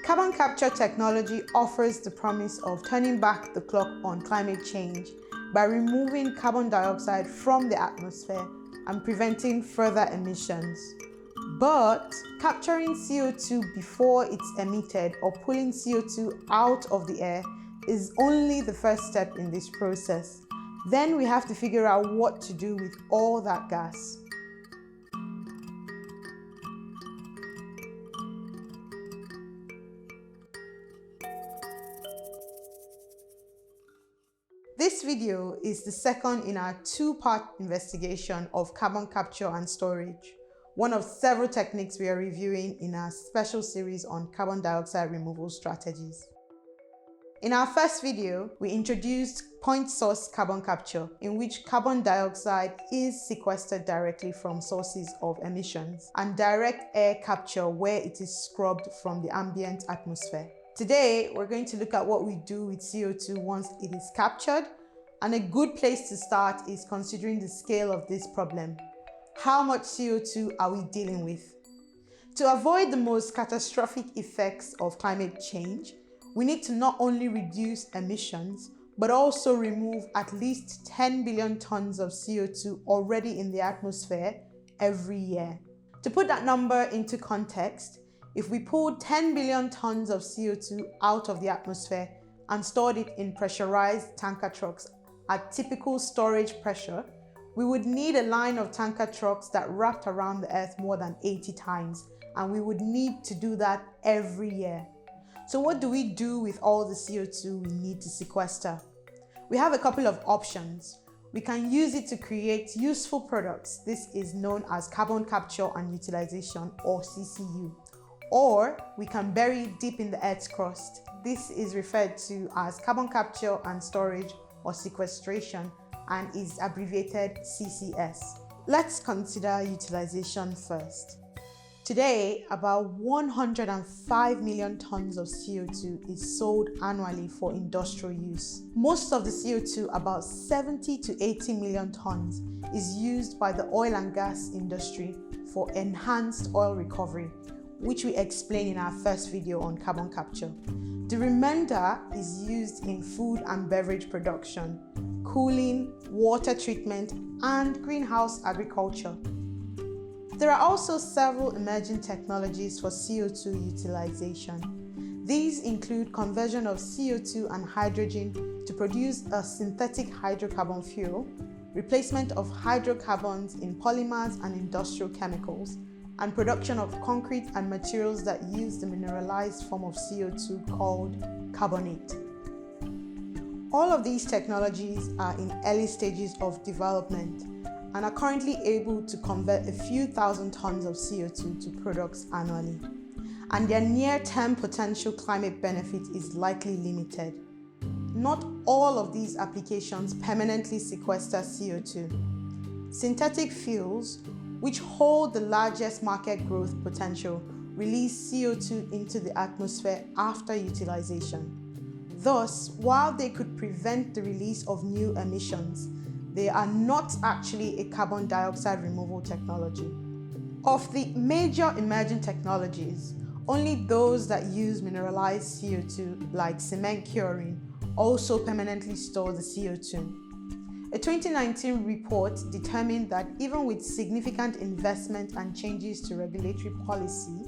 Carbon capture technology offers the promise of turning back the clock on climate change by removing carbon dioxide from the atmosphere and preventing further emissions. But capturing CO2 before it's emitted or pulling CO2 out of the air is only the first step in this process. Then we have to figure out what to do with all that gas. This video is the second in our two-part investigation of carbon capture and storage, one of several techniques we are reviewing in our special series on carbon dioxide removal strategies. In our first video, we introduced point source carbon capture, in which carbon dioxide is sequestered directly from sources of emissions, and direct air capture, where it is scrubbed from the ambient atmosphere. Today, we're going to look at what we do with CO2 once it is captured, and a good place to start is considering the scale of this problem. How much CO2 are we dealing with? To avoid the most catastrophic effects of climate change, we need to not only reduce emissions, but also remove at least 10 billion tons of CO2 already in the atmosphere every year. To put that number into context, if we pulled 10 billion tons of CO2 out of the atmosphere and stored it in pressurized tanker trucks at typical storage pressure, we would need a line of tanker trucks that wrapped around the earth more than 80 times, and we would need to do that every year. So what do we do with all the CO2 we need to sequester? We have a couple of options. We can use it to create useful products. This is known as carbon capture and utilization, or CCU. Or we can bury it deep in the earth's crust. This is referred to as carbon capture and storage, or sequestration, and is abbreviated CCS. Let's consider utilization first. Today, about 105 million tons of CO2 is sold annually for industrial use. Most of the CO2, about 70 to 80 million tons, is used by the oil and gas industry for enhanced oil recovery, which we explained in our first video on carbon capture. The remainder is used in food and beverage production, cooling, water treatment, and greenhouse agriculture. There are also several emerging technologies for CO2 utilization. These include conversion of CO2 and hydrogen to produce a synthetic hydrocarbon fuel, replacement of hydrocarbons in polymers and industrial chemicals, and production of concrete and materials that use the mineralized form of CO2 called carbonate. All of these technologies are in early stages of development and are currently able to convert a few thousand tons of CO2 to products annually, and their near-term potential climate benefit is likely limited. Not all of these applications permanently sequester CO2. Synthetic fuels, which hold the largest market growth potential, release CO2 into the atmosphere after utilization. Thus, while they could prevent the release of new emissions, they are not actually a carbon dioxide removal technology. Of the major emerging technologies, only those that use mineralized CO2, like cement curing, also permanently store the CO2. A 2019 report determined that even with significant investment and changes to regulatory policy,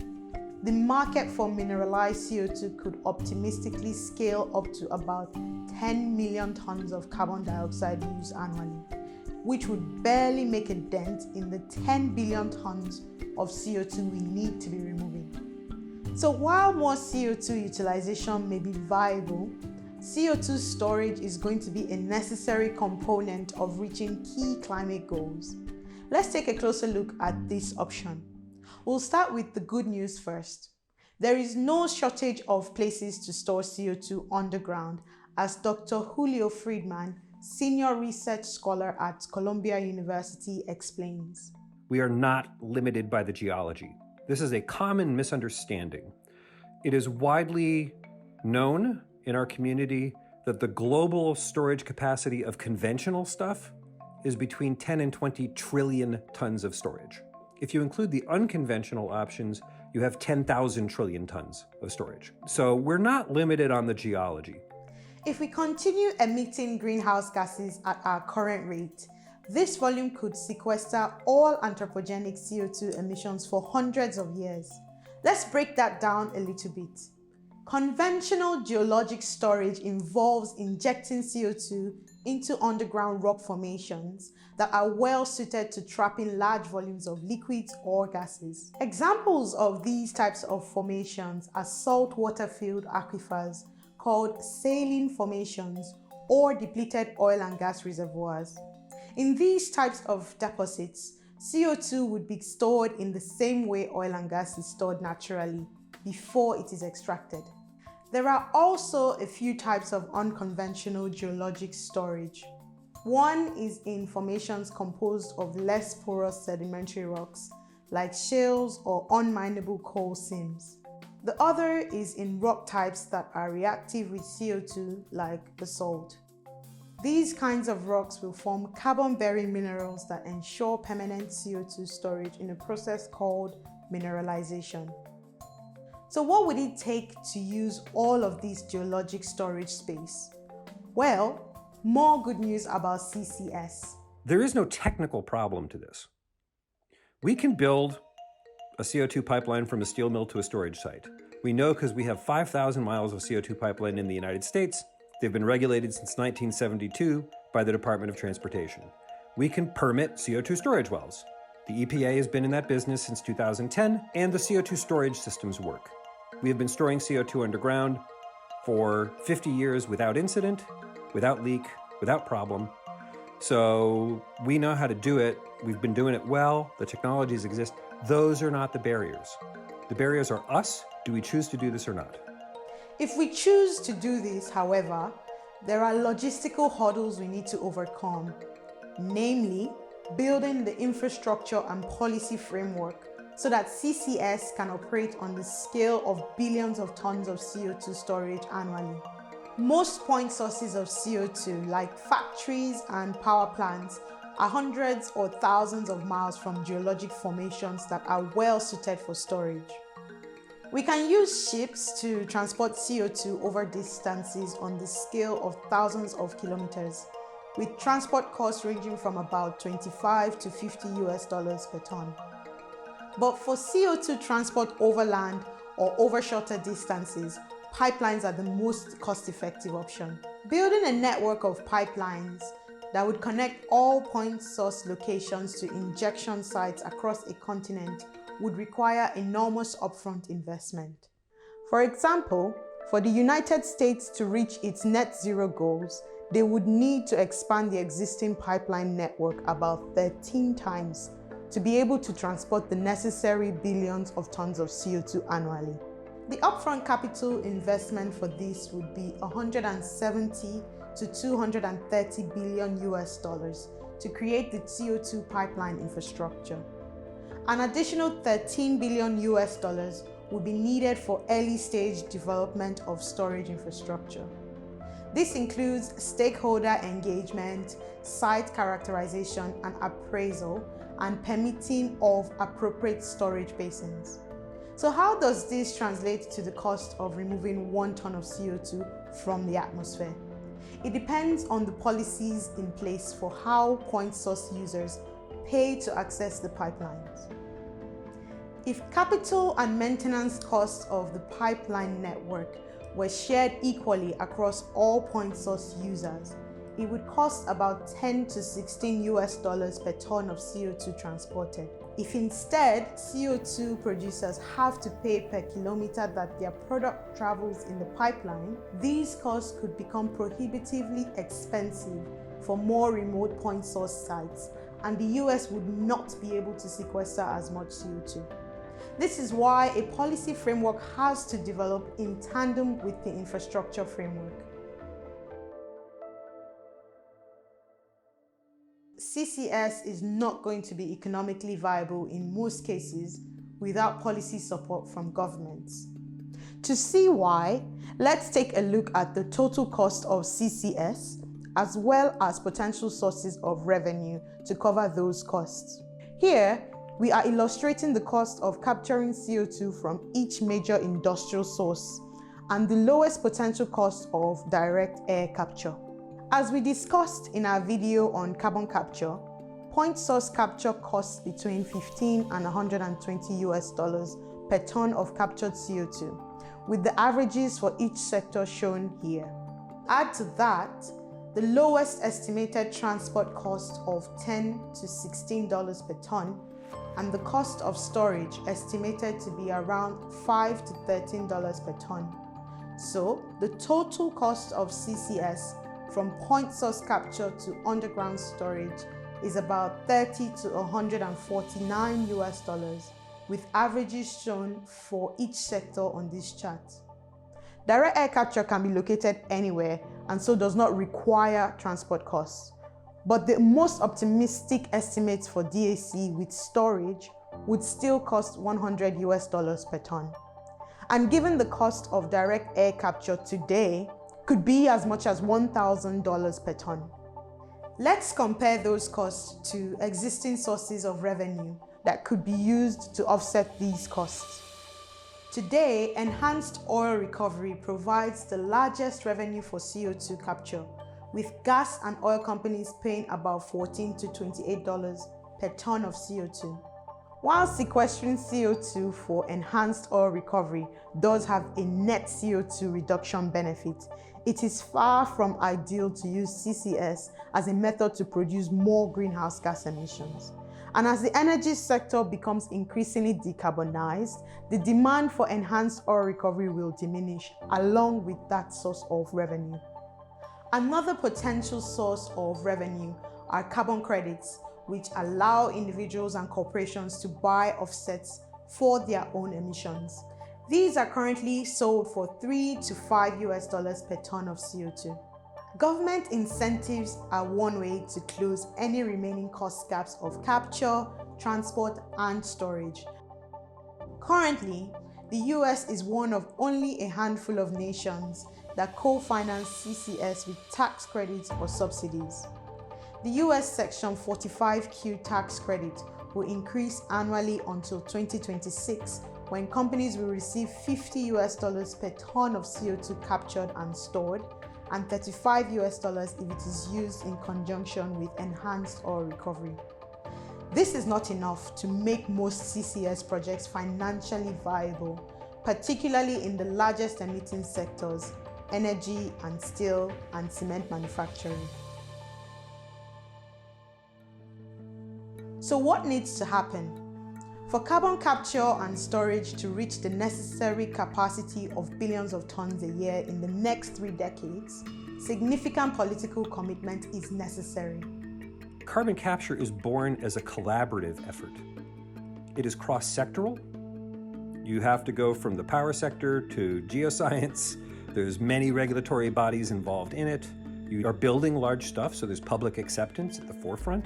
the market for mineralized CO2 could optimistically scale up to about 10 million tons of carbon dioxide use annually, which would barely make a dent in the 10 billion tons of CO2 we need to be removing. So while more CO2 utilization may be viable, CO2 storage is going to be a necessary component of reaching key climate goals. Let's take a closer look at this option. We'll start with the good news first. There is no shortage of places to store CO2 underground, as Dr. Julio Friedman, senior research scholar at Columbia University, explains. We are not limited by the geology. This is a common misunderstanding. It is widely known in our community that the global storage capacity of conventional stuff is between 10 and 20 trillion tons of storage. If you include the unconventional options, you have 10,000 trillion tons of storage. So we're not limited on the geology. If we continue emitting greenhouse gases at our current rate, this volume could sequester all anthropogenic CO2 emissions for hundreds of years. Let's break that down a little bit. Conventional geologic storage involves injecting CO2 into underground rock formations that are well suited to trapping large volumes of liquids or gases. Examples of these types of formations are saltwater-filled aquifers called saline formations or depleted oil and gas reservoirs. In these types of deposits, CO2 would be stored in the same way oil and gas is stored naturally before it is extracted. There are also a few types of unconventional geologic storage. One is in formations composed of less porous sedimentary rocks like shales or unminable coal seams. The other is in rock types that are reactive with CO2 like basalt. These kinds of rocks will form carbon-bearing minerals that ensure permanent CO2 storage in a process called mineralization. So what would it take to use all of this geologic storage space? Well, more good news about CCS. There is no technical problem to this. We can build a CO2 pipeline from a steel mill to a storage site. We know because we have 5,000 miles of CO2 pipeline in the United States. They've been regulated since 1972 by the Department of Transportation. We can permit CO2 storage wells. The EPA has been in that business since 2010, and the CO2 storage systems work. We have been storing CO2 underground for 50 years without incident, without leak, without problem. So we know how to do it. We've been doing it well. The technologies exist. Those are not the barriers. The barriers are us. Do we choose to do this or not? If we choose to do this, however, there are logistical hurdles we need to overcome, namely building the infrastructure and policy framework so that CCS can operate on the scale of billions of tons of CO2 storage annually. Most point sources of CO2, like factories and power plants, are hundreds or thousands of miles from geologic formations that are well suited for storage. We can use ships to transport CO2 over distances on the scale of thousands of kilometers, with transport costs ranging from about $25 to $50 per ton. But for CO2 transport over land or over shorter distances, pipelines are the most cost-effective option. Building a network of pipelines that would connect all point source locations to injection sites across a continent would require enormous upfront investment. For example, for the United States to reach its net zero goals, they would need to expand the existing pipeline network about 13 times to be able to transport the necessary billions of tons of CO2 annually. The upfront capital investment for this would be 170 to 230 billion US dollars to create the CO2 pipeline infrastructure. An additional 13 billion US dollars would be needed for early stage development of storage infrastructure. This includes stakeholder engagement, site characterization and appraisal, and permitting of appropriate storage basins. So how does this translate to the cost of removing 1 ton of CO2 from the atmosphere? It depends on the policies in place for how point source users pay to access the pipelines. If capital and maintenance costs of the pipeline network were shared equally across all point source users, it would cost about 10 to 16 US dollars per ton of CO2 transported. If instead CO2 producers have to pay per kilometer that their product travels in the pipeline, these costs could become prohibitively expensive for more remote point source sites, and the US would not be able to sequester as much CO2. This is why a policy framework has to develop in tandem with the infrastructure framework. CCS is not going to be economically viable in most cases without policy support from governments. To see why, let's take a look at the total cost of CCS as well as potential sources of revenue to cover those costs. Here, We are illustrating the cost of capturing CO2 from each major industrial source and the lowest potential cost of direct air capture. As we discussed in our video on carbon capture, point source capture costs between 15 and 120 US dollars per ton of captured CO2, with the averages for each sector shown here. Add to that the lowest estimated transport cost of $10 to $16 per ton, and the cost of storage estimated to be around $5 to $13 per ton. So the total cost of CCS from point source capture to underground storage is about 30 to 149 US dollars, with averages shown for each sector on this chart. Direct air capture can be located anywhere and so does not require transport costs. But the most optimistic estimates for DAC with storage would still cost 100 US dollars per ton. And given the cost of direct air capture today could be as much as $1,000 per ton. Let's compare those costs to existing sources of revenue that could be used to offset these costs. Today, enhanced oil recovery provides the largest revenue for CO2 capture, with gas and oil companies paying about $14 to $28 per ton of CO2. While sequestering CO2 for enhanced oil recovery does have a net CO2 reduction benefit, it is far from ideal to use CCS as a method to produce more greenhouse gas emissions. And as the energy sector becomes increasingly decarbonized, the demand for enhanced oil recovery will diminish along with that source of revenue. Another potential source of revenue are carbon credits, which allow individuals and corporations to buy offsets for their own emissions. These are currently sold for $3 to $5 US dollars per ton of CO2. Government incentives are one way to close any remaining cost gaps of capture, transport, and storage. Currently, the US is one of only a handful of nations that co-finance CCS with tax credits or subsidies. The US Section 45Q tax credit will increase annually until 2026, when companies will receive $50 US dollars per ton of CO2 captured and stored, and $35 US dollars if it is used in conjunction with enhanced oil recovery. This is not enough to make most CCS projects financially viable, particularly in the largest emitting sectors, energy and steel and cement manufacturing. So what needs to happen? For carbon capture and storage to reach the necessary capacity of billions of tons a year in the next 3 decades, significant political commitment is necessary. Carbon capture is born as a collaborative effort. It is cross-sectoral. You have to go from the power sector to geoscience. There's many regulatory bodies involved in it. You are building large stuff, so there's public acceptance at the forefront.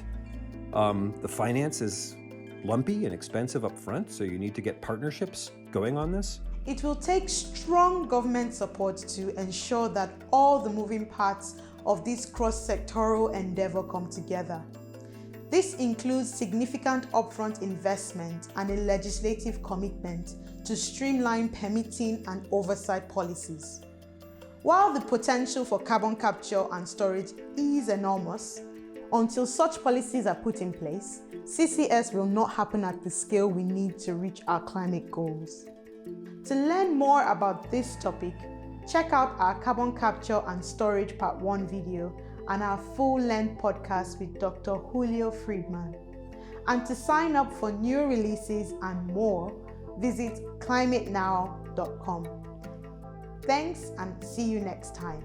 The finance is lumpy and expensive up front, so you need to get partnerships going on this. It will take strong government support to ensure that all the moving parts of this cross-sectoral endeavor come together. This includes significant upfront investment and a legislative commitment to streamline permitting and oversight policies. While the potential for carbon capture and storage is enormous, until such policies are put in place, CCS will not happen at the scale we need to reach our climate goals. To learn more about this topic, check out our Carbon Capture and Storage Part 1 video and our full-length podcast with Dr. Julio Friedman. And to sign up for new releases and more, visit climatenow.com. Thanks and see you next time.